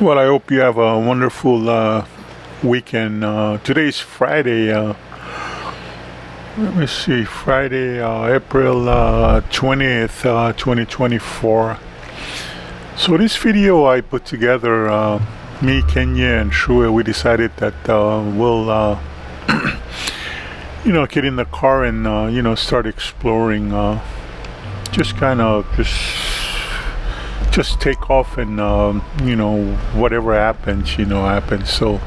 Well, I hope you have a wonderful weekend. Today's Friday. Let me see, Friday, April 20th, 2024. So this video I put together, me, Kenya, and Shrue, we decided that we'll, get in the car and, start exploring. Just kind of just take off and whatever happens happens. So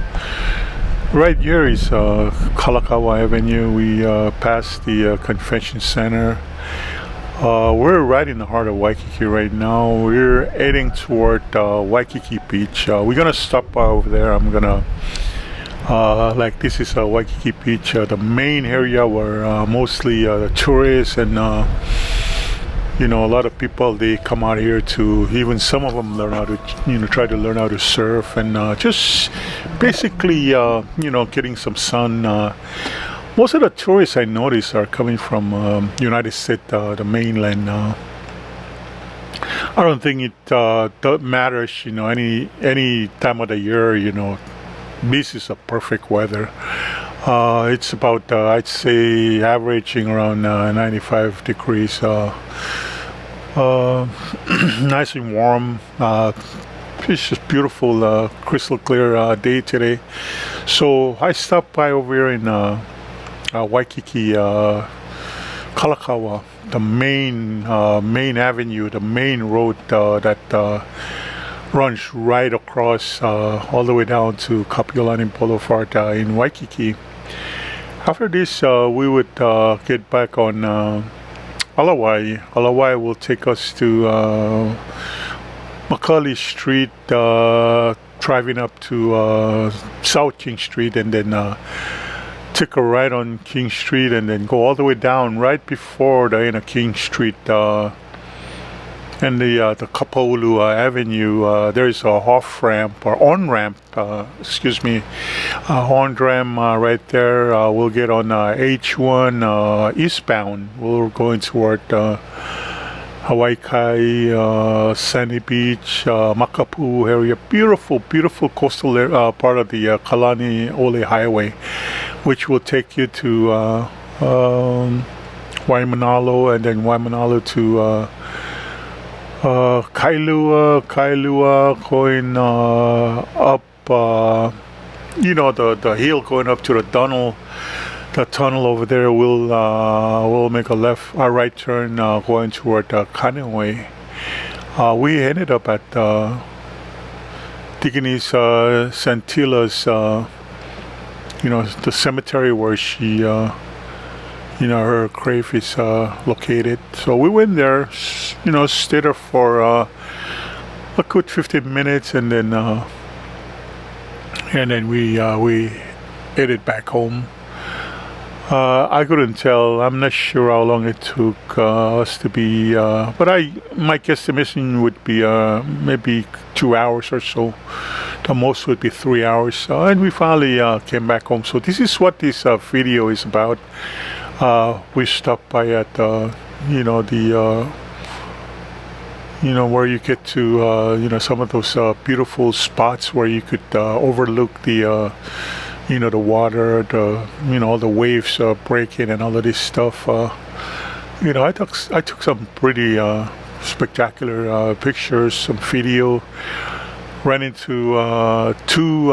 right here is Kalakaua Avenue. We passed the convention center. We're right in the heart of Waikiki right now. We're heading toward Waikiki Beach. We're gonna stop by over there. I'm gonna this is Waikiki Beach, the main area where mostly the tourists and a lot of people, they come out here to, even some of them learn how to, try to learn how to surf and just basically, getting some sun. Most of the tourists I notice are coming from United States, the mainland. I don't think it matters, any time of the year, this is a perfect weather. It's about, I'd say, averaging around 95 degrees. Nice and warm. It's just beautiful, crystal clear day today. So I stopped by over here in Waikiki, Kalakaua, the main avenue, the main road that runs right across all the way down to Kapiolani Boulevard in Waikiki. After this, we would get back on Alawai. Alawai will take us to Macaulay Street, driving up to South King Street, and then take a right on King Street, and then go all the way down right before the end of King Street. And the Kapolulu Avenue, there is a off-ramp or on-ramp, on-ramp right there. We'll get on H1 eastbound. We're going toward Hawaii Kai, Sandy Beach, Makapu area. Beautiful, beautiful coastal part of the Kalani Ole Highway, which will take you to Waimanalo, and then Waimanalo to Kailua, going up, the hill going up to the tunnel. The tunnel over there will make a right turn going toward Kaneohe. We ended up at Tigini's Santila's, the cemetery where she her grave is located. So we went there, stayed there for a good 15 minutes, and then we headed back home. I couldn't tell. I'm not sure how long it took us to be, but my guesstimation would be maybe 2 hours or so. The most would be 3 hours, and we finally came back home. So this is what this video is about. We stopped by at where you get to some of those beautiful spots where you could overlook the the water, all the waves breaking and all of this stuff. I took some pretty spectacular pictures, some video. Ran into two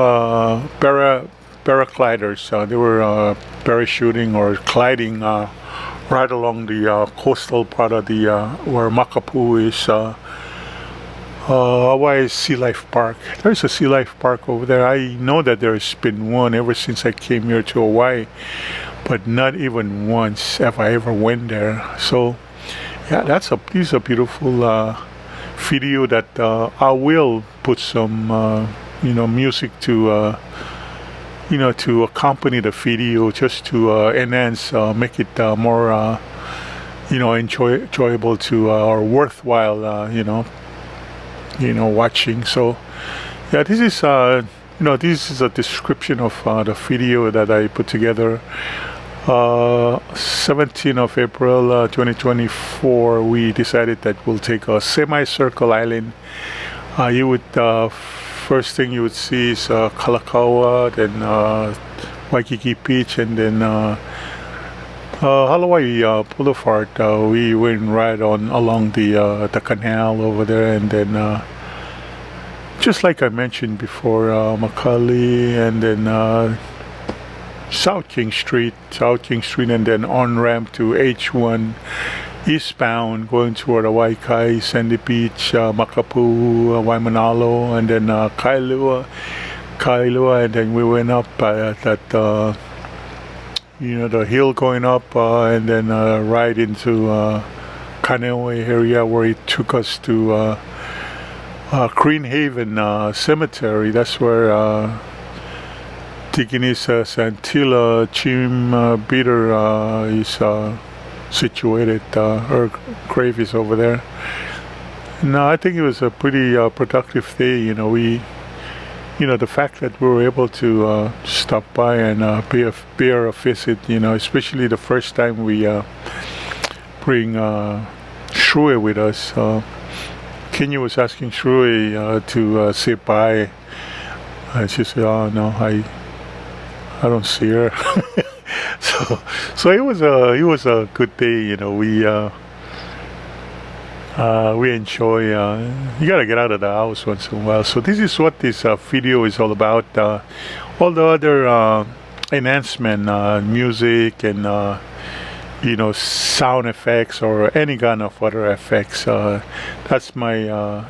paragliders. They were parachuting or gliding right along the coastal part of the where Makapu is, Hawaii Sea Life Park. There's a Sea Life Park over there. I know that there's been one ever since I came here to Hawaii, but not even once have I ever went there. So yeah, this is a beautiful video that I will put some music to to accompany the video, just to enhance, make it more enjoyable to or worthwhile watching. So yeah, this is this is a description of the video that I put together. 17th of April 2024, we decided that we'll take a semicircle island. You would first thing you would see is Kalakaua, then Waikiki Beach, and then Hawaii Boulevard. We went right on along the canal over there, and then just like I mentioned before, Makali, and then South King Street, and then on-ramp to H1 eastbound going toward Waikiki, Sandy Beach, Makapu, Waimanalo, and then Kailua, and then we went up that the hill going up, and then right into Kaneohe area, where it took us to Green Haven Cemetery. That's where Tikinisa Santilla Chim Bitter is situated. Her grave is over there. No, I think it was a pretty productive day. The fact that we were able to stop by and pay a visit, especially the first time we bring Shrue with us. Kenya was asking Shrue to say bye. She said, "Oh no, I don't see her." so it was a good day. We enjoy. You gotta get out of the house once in a while. So this is what this video is all about. All the other enhancement, music, and sound effects, or any kind of other effects. That's my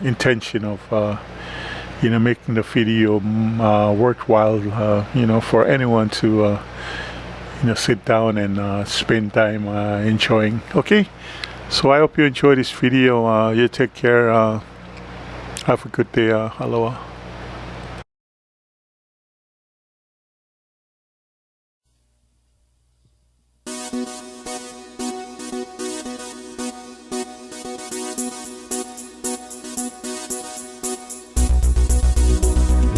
intention of making the video worthwhile. For anyone to sit down and spend time enjoying. Okay. So I hope you enjoy this video. You take care. Have a good day. Aloha.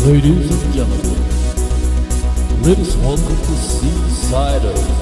Ladies and gentlemen, let us welcome the Seasiders.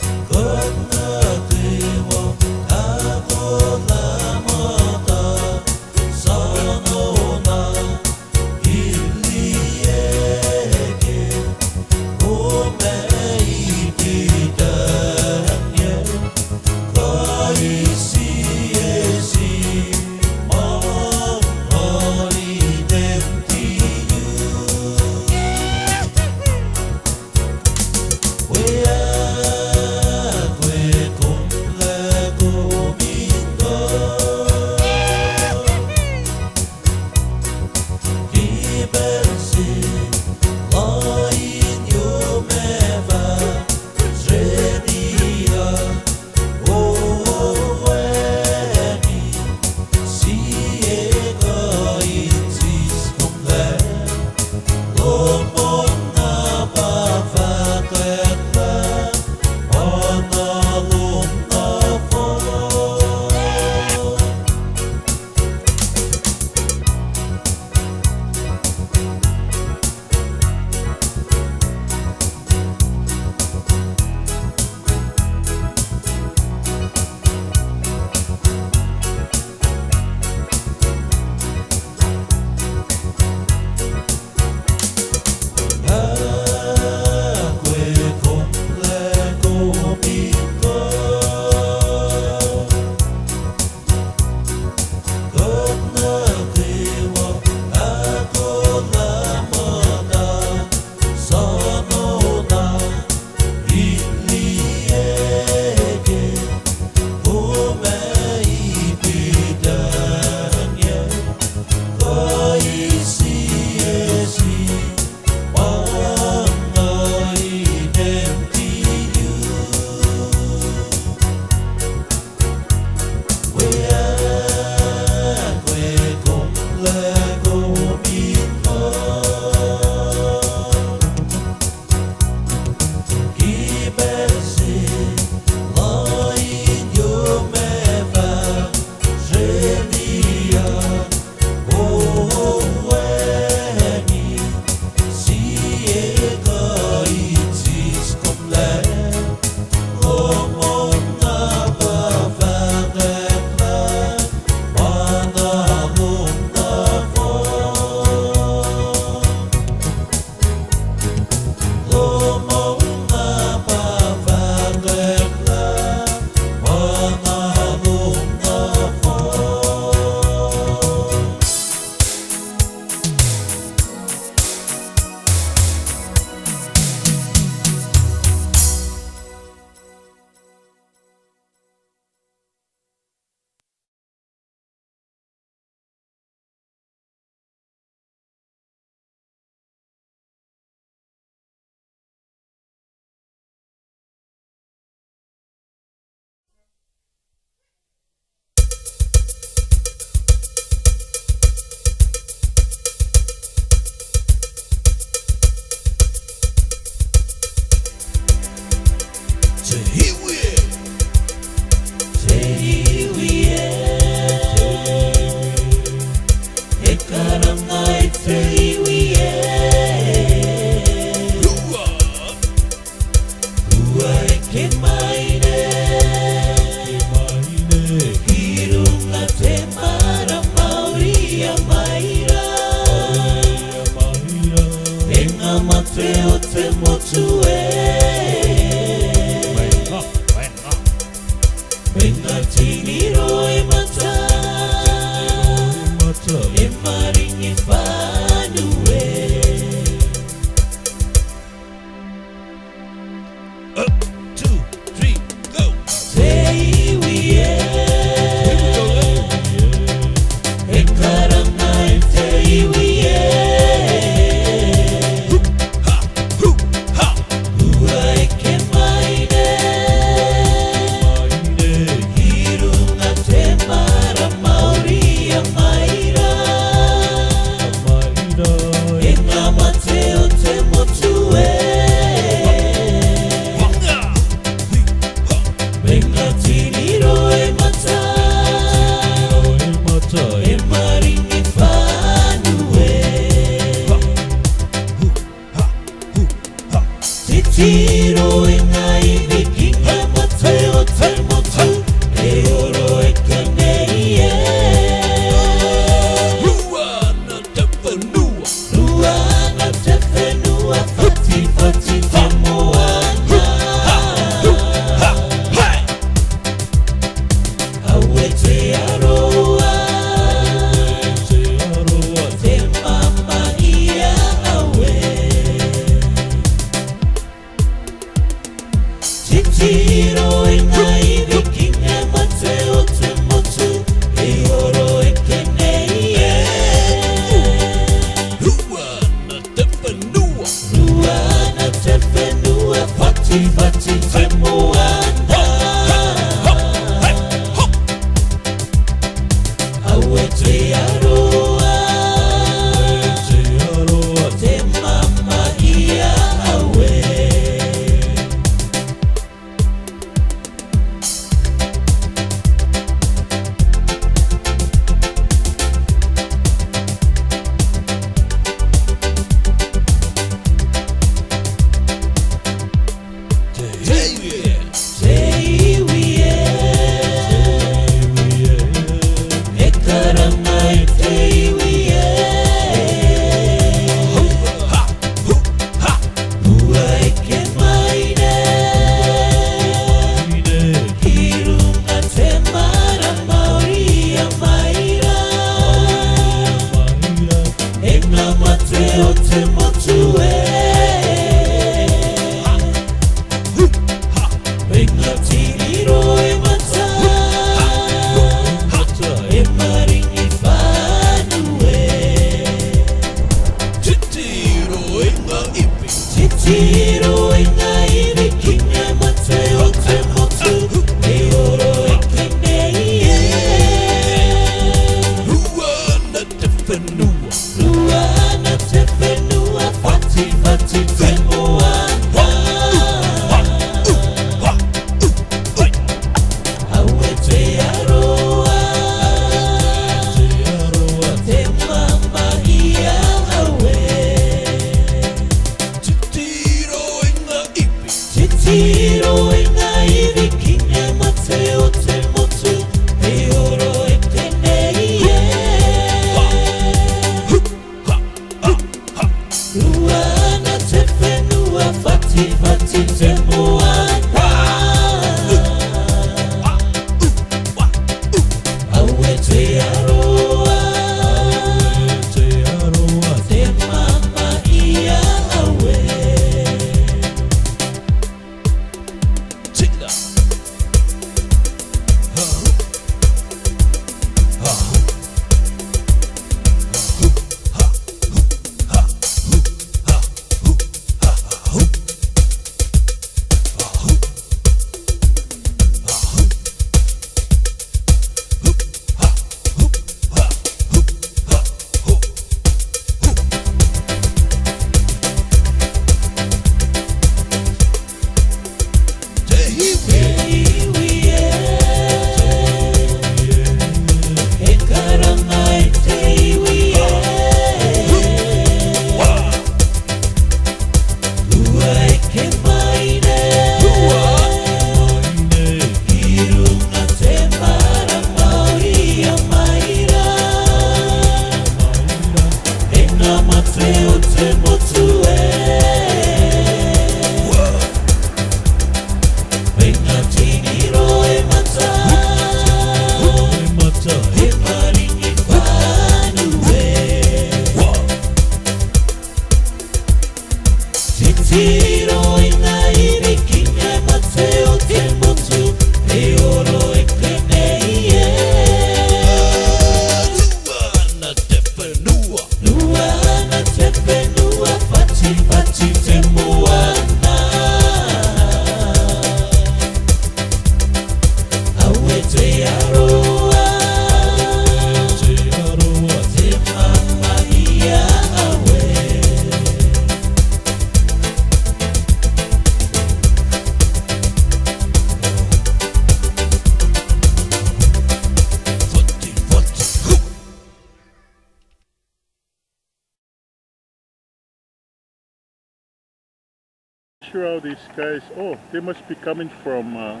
sure how these guys. Oh, they must be coming from all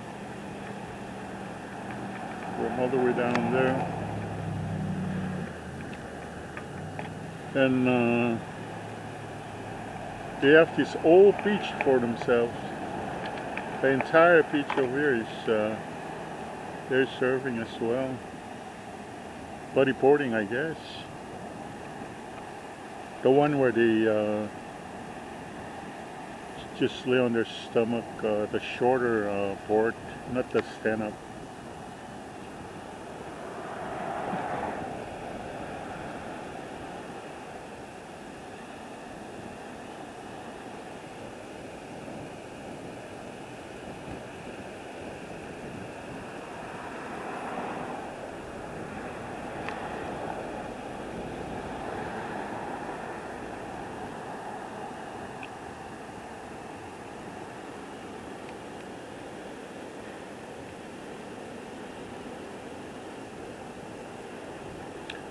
the way down there. And they have this old beach for themselves. The entire beach over here is they're surfing as well. Bodyboarding, I guess. The one where they just lay on their stomach, the shorter board, not the stand-up.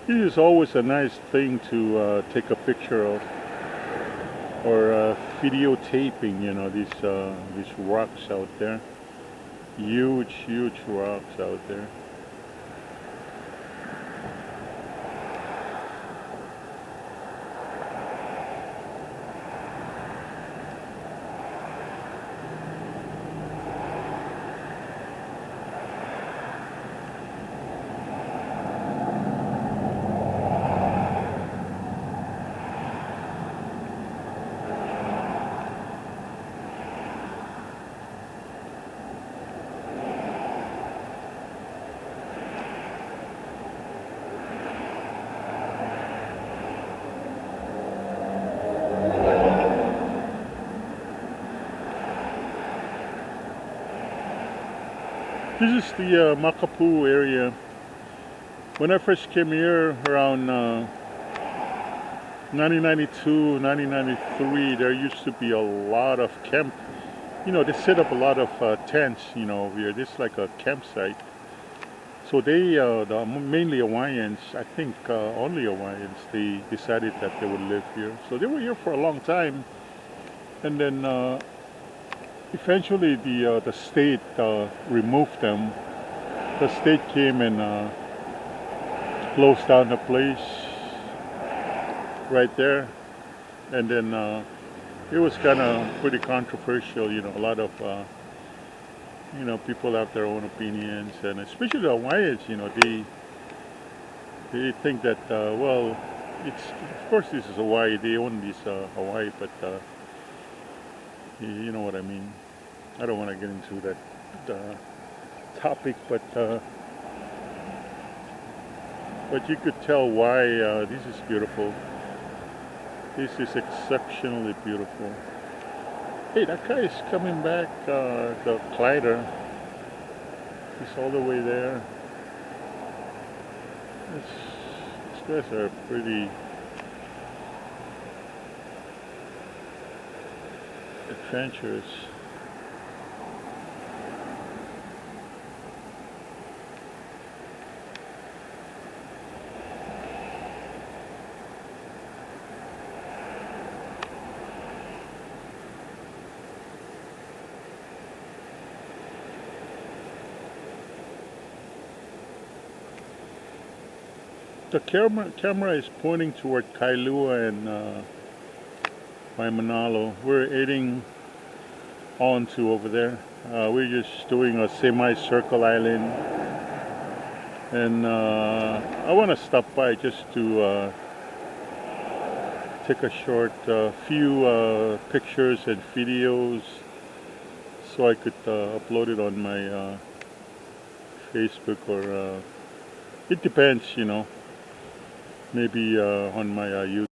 This is always a nice thing to take a picture of, or videotaping. You know, these rocks out there, huge rocks out there. This is the Makapu area. When I first came here around 1992, 1993, there used to be a lot of camp. You know, they set up a lot of tents, you know, over here. This is like a campsite. So they, mainly Hawaiians, I think only Hawaiians, they decided that they would live here. So they were here for a long time. And then eventually the state removed them. The state came and closed down the place right there. And then it was kind of pretty controversial, you know, a lot of you know, people have their own opinions, and especially the Hawaiians, you know, they think that well, it's, of course this is Hawaii, they own this Hawaii, but you know what I mean. I don't want to get into that topic, but you could tell why this is beautiful. This is exceptionally beautiful. Hey, that guy is coming back, the glider. He's all the way there. These guys are pretty adventurous. The camera is pointing toward Kailua and Waimanalo. We're heading on to over there. We're just doing a semicircle island, and I want to stop by just to take a short few pictures and videos, so I could upload it on my Facebook, or it depends, you know. Maybe on my YouTube.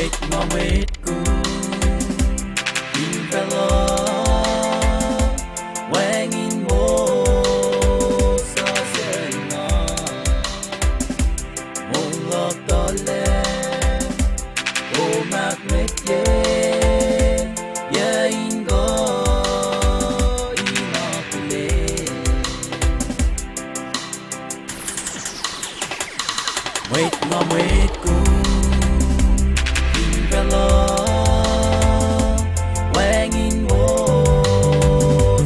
Wait ngom wait ku in velo wang in mo sa serna mo lok dole o mak met ye ya in go inakule wait ngom wait ku velo wang in mo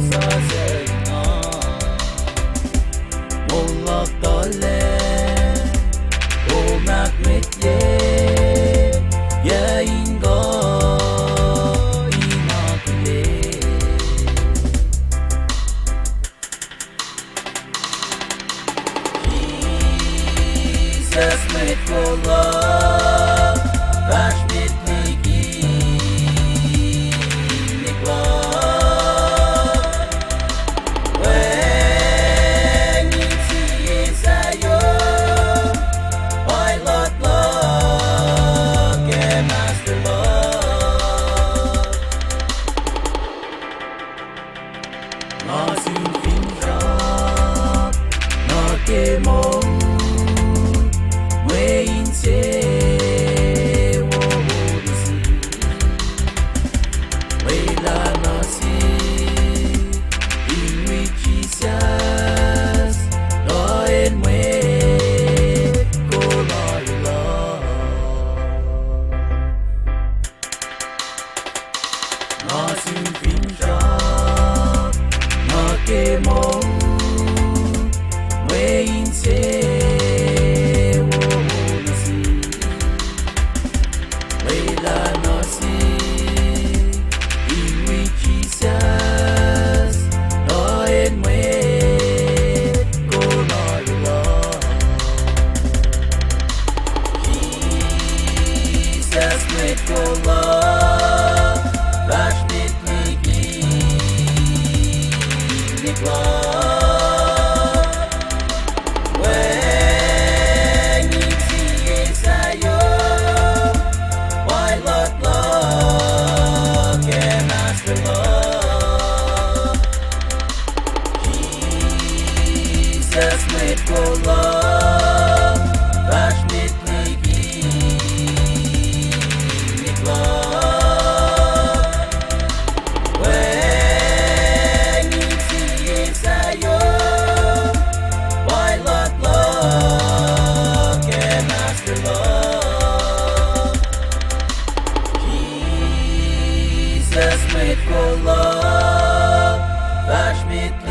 sa serna mo lok dole o mak met ye ya in go inakule Jesus met ko love Vash mit ligi nikla Wang in si sayo Pilot love ke master love Nga sin fin job Nga ke mong Way in say Jesus made for love, wasch mit